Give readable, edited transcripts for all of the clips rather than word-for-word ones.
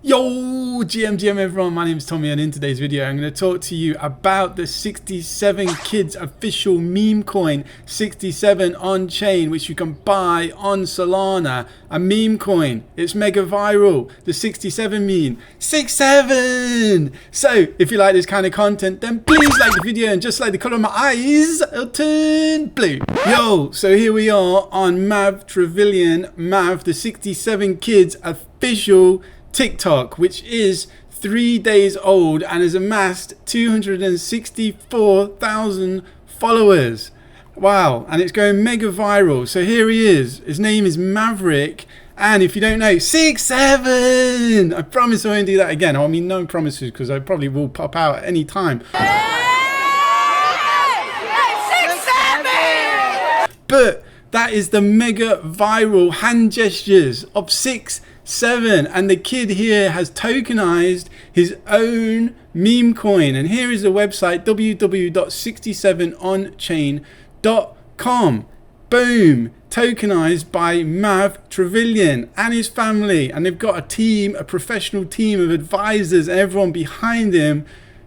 Yo, GM everyone, my name is Tommy, and in today's video I'm going to talk to you about the 67 Kids official meme coin 67 on chain, which you can buy on Solana. A meme coin, it's mega viral. The 67 meme, 67. So if you like this kind of content, then please like the video, and just like the color of my eyes, it'll turn blue. Yo, so here we are on Mav Trevillion, Mav, the 67 Kids official TikTok, which is 3 days old and has amassed 264,000 followers. Wow, and it's going mega viral. So here he is. His name is Maverick, and if you don't know, 67. I promise I won't do that again. I mean, no promises, because I probably will pop out at any time. But that is the mega viral hand gestures of 67, and the kid here has tokenized his own meme coin. And here is the website, www.67onchain.com. Boom, tokenized by Mav Trevillion and his family, and they've got a team, a professional team of advisors, and everyone behind him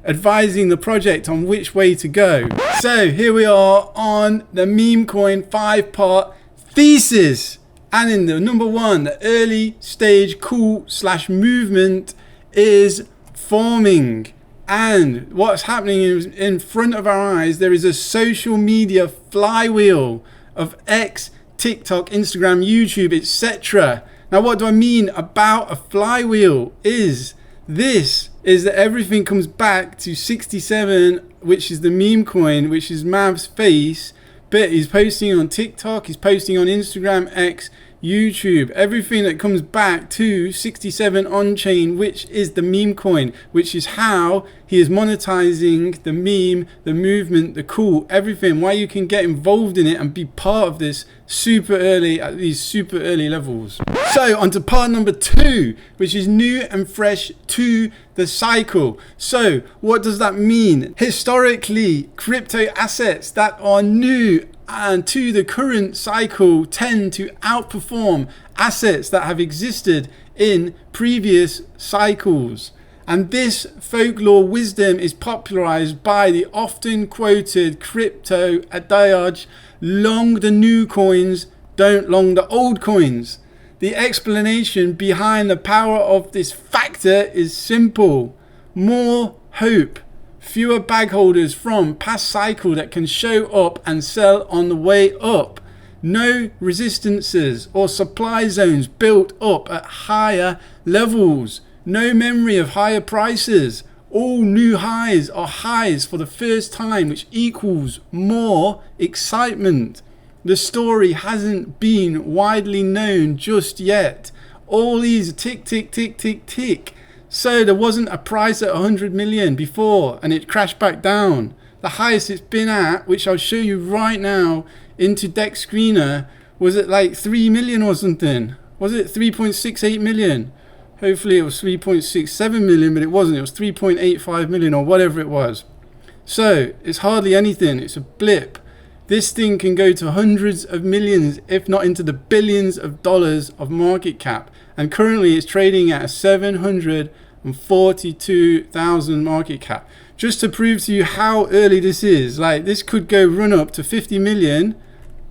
advising the project on which way to go. So here we are on the meme coin 5-part thesis, and in the number one, the early stage cool/movement is forming. And what's happening is, in front of our eyes, there is a social media flywheel of X, TikTok, Instagram, YouTube, etc. Now, what do I mean about a flywheel? Is that everything comes back to 67, which is the meme coin, which is Mav's face, but he's posting on TikTok, he's posting on Instagram, X, YouTube, everything that comes back to 67 on chain, which is the meme coin, which is how he is monetizing the meme, the movement, the cool, everything, why you can get involved in it and be part of this super early, at these super early levels. So on to part number 2, which is new and fresh to the cycle. So what does that mean? Historically, crypto assets that are new and to the current cycle tend to outperform assets that have existed in previous cycles. And this folklore wisdom is popularized by the often quoted crypto adage, long the new coins, don't long the old coins. The explanation behind the power of this factor is simple: more hope, fewer bag holders from past cycle that can show up and sell on the way up, no resistances or supply zones built up at higher levels, no memory of higher prices, all new highs are highs for the first time, which equals more excitement. The story hasn't been widely known just yet. All these tick, tick, tick, tick, tick. So there wasn't a price at 100 million before, and it crashed back down. The highest it's been at, which I'll show you right now into Dex Screener, was at like 3 million or something. Was it 3.68 million? Hopefully it was 3.67 million, but it wasn't. It was 3.85 million or whatever it was. So it's hardly anything. It's a blip. This thing can go to hundreds of millions, if not into the billions of dollars of market cap. And currently it's trading at a 742,000 market cap. Just to prove to you how early this is, like this could go run up to 50 million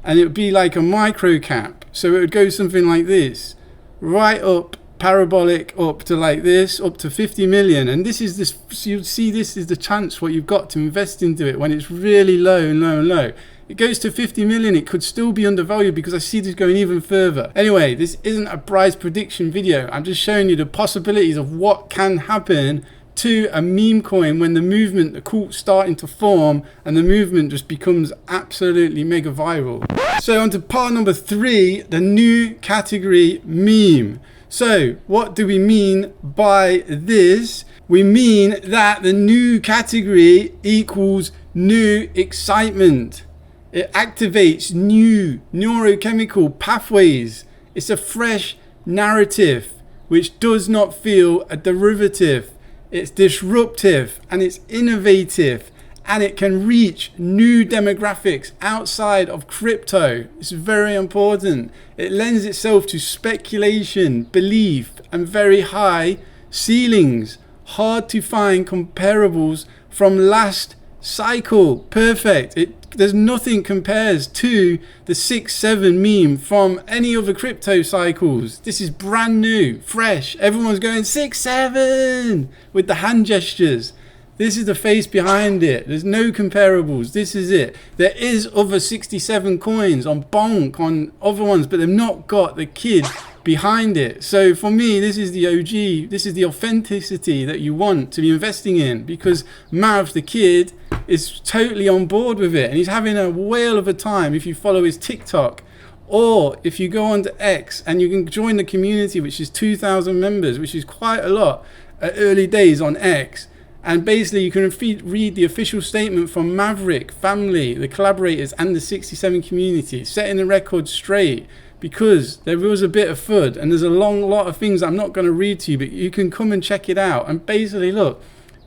and it would be like a micro cap. So it would go something like this, right up, parabolic up to like this, up to 50 million. And this is this, so you'll see this is the chance what you've got to invest into it when it's really low and low and low. It goes to 50 million, it could still be undervalued because I see this going even further. Anyway, this isn't a price prediction video. I'm just showing you the possibilities of what can happen to a meme coin when the movement, the cult's starting to form and the movement just becomes absolutely mega viral. So on to part number 3, the new category meme. So what do we mean by this? We mean that the new category equals new excitement. It activates new neurochemical pathways. It's a fresh narrative which does not feel a derivative. It's disruptive and it's innovative, and it can reach new demographics outside of crypto. It's very important. It lends itself to speculation, belief, and very high ceilings, hard to find comparables from last cycle. Perfect. There's nothing compares to the 6-7 meme from any other crypto cycles. This is brand new, fresh. Everyone's going 6-7 with the hand gestures. This is the face behind it. There's no comparables. This is it. There is other 67 coins on Bonk, on other ones, but they've not got the kid behind it. So for me, this is the OG. This is the authenticity that you want to be investing in, because Mav, the kid, is totally on board with it, and he's having a whale of a time. If you follow his TikTok, or if you go on to X and you can join the community, which is 2,000 members, which is quite a lot at early days on X. And basically you can read the official statement from Maverick, family, the collaborators, and the 67 community, setting the record straight, because there was a bit of FUD, and there's a long lot of things I'm not going to read to you, but you can come and check it out. And basically, look,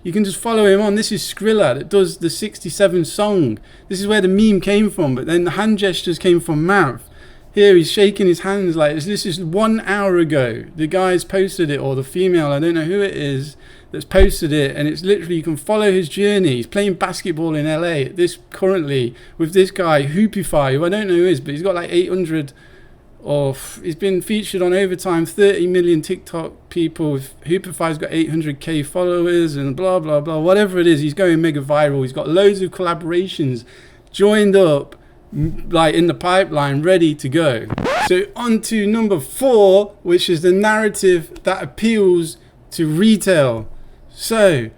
you can just follow him on. This is Skrilla that does the 67 song. This is where the meme came from, but then the hand gestures came from Mav. Here he's shaking his hands like this. This is 1 hour ago. The guy's posted it, or the female, I don't know who it is, that's posted it, and it's literally, you can follow his journey. He's playing basketball in LA this currently with this guy Hoopify, who I don't know who is, but he's got like 800, or he's been featured on Overtime, 30 million TikTok people. Hoopify's got 800k followers and blah blah blah, whatever it is. He's going mega viral. He's got loads of collaborations joined up, like in the pipeline, ready to go. So on to number 4, which is the narrative that appeals to retail. So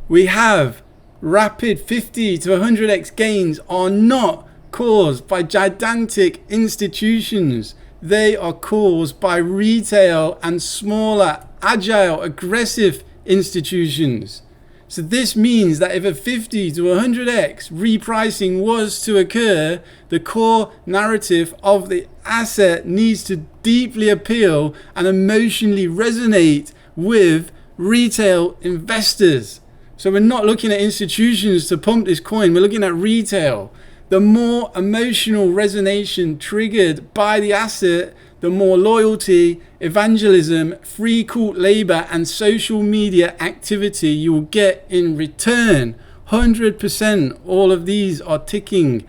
we have rapid 50 to 100x gains are not caused by gigantic institutions. They are caused by retail and smaller, agile, aggressive institutions. So this means that if a 50 to 100x repricing was to occur, the core narrative of the asset needs to deeply appeal and emotionally resonate with retail investors. So we're not looking at institutions to pump this coin, we're looking at retail. The more emotional resonation triggered by the asset, the more loyalty, evangelism, free cult labor, and social media activity you will get in return. 100%, all of these are ticking.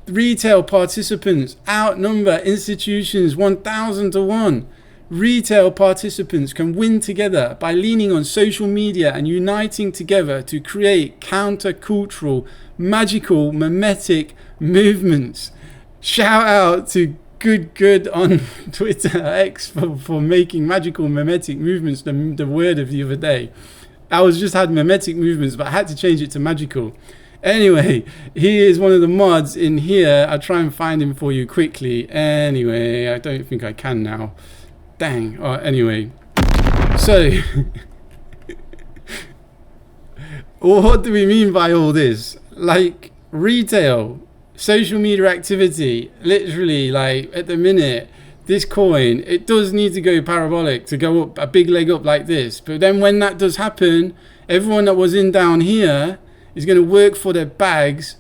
Retail participants outnumber institutions 1,000 to 1. Retail participants can win together by leaning on social media and uniting together to create counter-cultural, magical, mimetic movements. Shout out to good on Twitter X for making magical mimetic movements the word of the other day. I was just had mimetic movements, but I had to change it to magical. Anyway, he is one of the mods in here. I'll try and find him for you quickly. Anyway, I don't think I can now. Dang. Anyway, so what do we mean by all this? Like retail, social media activity, literally, like at the minute, this coin, it does need to go parabolic to go up a big leg up like this. But then when that does happen, everyone that was in down here is going to work for their bags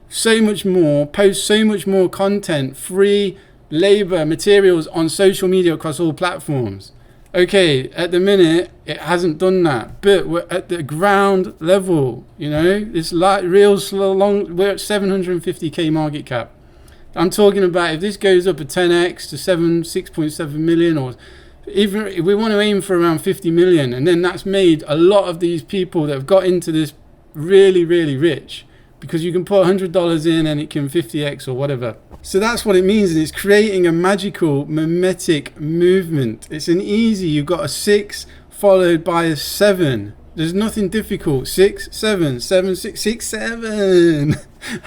so much more, post so much more content, free labor materials on social media across all platforms. Okay, at the minute it hasn't done that, but we're at the ground level, you know. It's like real slow, long. We're at 750k market cap. I'm talking about if this goes up a 10x to 6.7 million, or even if we want to aim for around 50 million, and then that's made a lot of these people that have got into this really rich, because you can put $100 in and it can 50x or whatever. So that's what it means, and it's creating a magical mimetic movement. It's an easy, you've got a 6 followed by a 7. There's nothing difficult. 6, 7, 7, 6, 6, 7.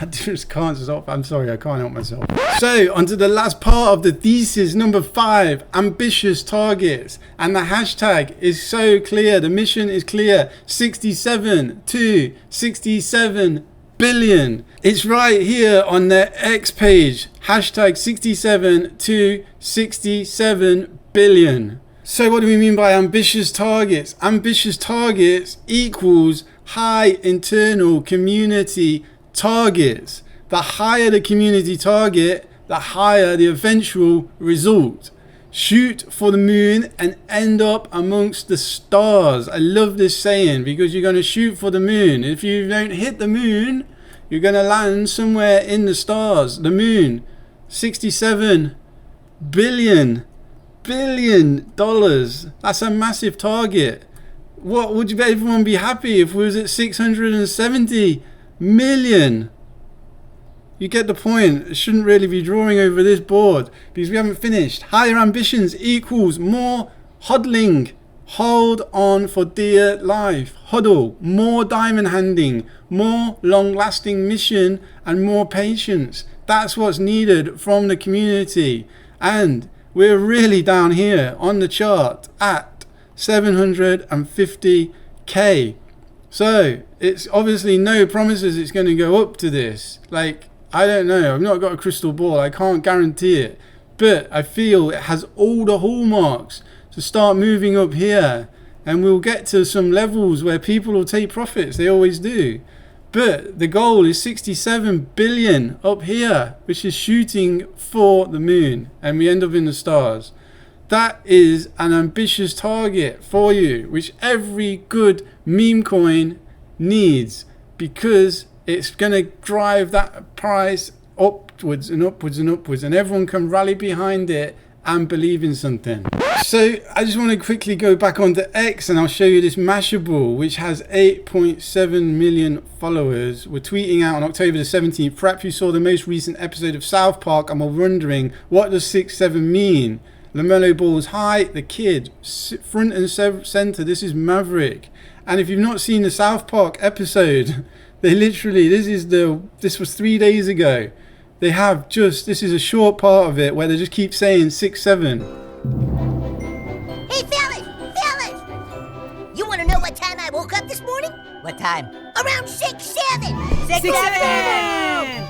I just can't stop. I'm sorry, I can't help myself. So onto the last part of the thesis, number 5, ambitious targets. And the hashtag is so clear. The mission is clear. 67 to 67 billion. It's right here on their X page. Hashtag 67 to 67 billion. So what do we mean by ambitious targets? Ambitious targets equals high internal community targets. The higher the community target, the higher the eventual result. shoot for the moon and end up amongst the stars. I love this saying because you're going to shoot for the moon. If you don't hit the moon, you're going to land somewhere in the stars. The moon, $67 billion. That's a massive target. What would everyone be happy if we was at 670 million? You get the point. I shouldn't really be drawing over this board because we haven't finished. Higher ambitions equals more huddling. Hold on for dear life. Huddle. More diamond handing. More long-lasting mission and more patience. That's what's needed from the community. And we're really down here on the chart at 750k. So it's obviously no promises it's going to go up to this. Like, I don't know. I've not got a crystal ball. I can't guarantee it. But I feel it has all the hallmarks to start moving up here. And we'll get to some levels where people will take profits. They always do. But the goal is 67 billion up here, which is shooting for the moon. And we end up in the stars. That is an ambitious target for you, which every good meme coin needs, because it's going to drive that price upwards and upwards and upwards, and everyone can rally behind it and believe in something. So I just want to quickly go back onto X and I'll show you this Mashable, which has 8.7 million followers. We're tweeting out on October the 17th. Perhaps you saw the most recent episode of South Park and were wondering, what does 6-7 mean? LaMelo Ball's height, the kid, front and center. This is Maverick. And if you've not seen the South Park episode, they literally, this was 3 days ago. They have just, this is a short part of it where they just keep saying 6-7. Hey fellas! You wanna know what time I woke up this morning? What time? Around 6-7! 6-7!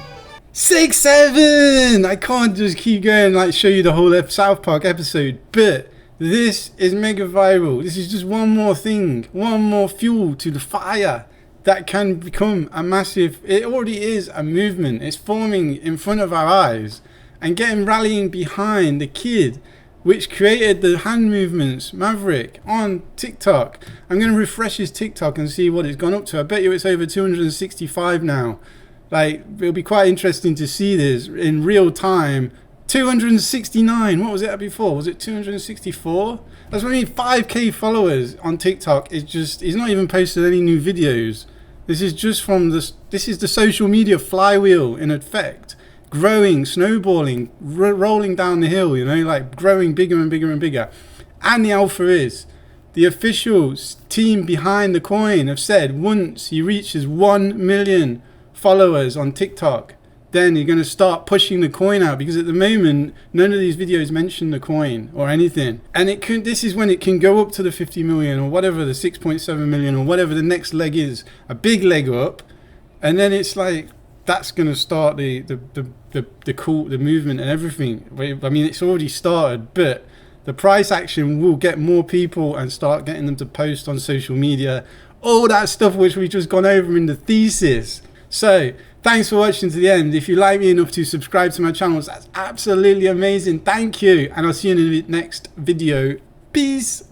6-7! I can't just keep going like show you the whole South Park episode, but this is mega viral. This is just one more thing, one more fuel to the fire that can become a massive, it already is a movement. It's forming in front of our eyes and rallying behind the kid which created the hand movements, Maverick, on TikTok. I'm going to refresh his TikTok and see what it's gone up to. I bet you it's over 265 now. Like, it'll be quite interesting to see this in real time. 269, what was it at before? Was it 264? That's what I mean, 5k followers on TikTok. Is just, he's not even posted any new videos. This is just from this is the social media flywheel in effect. Growing, snowballing, rolling down the hill, you know, like growing bigger and bigger and bigger. And the alpha is, the official team behind the coin have said once he reaches 1 million followers on TikTok, then you're going to start pushing the coin out, because at the moment none of these videos mention the coin or anything. And this is when it can go up to the 50 million or whatever, the 6.7 million or whatever the next leg is, a big leg up, and then it's like that's going to start the movement and everything. I mean, it's already started, but the price action will get more people and start getting them to post on social media, all that stuff which we've just gone over in the thesis. So thanks for watching to the end. If you like me enough to subscribe to my channels, that's absolutely amazing. Thank you. And I'll see you in the next video. Peace.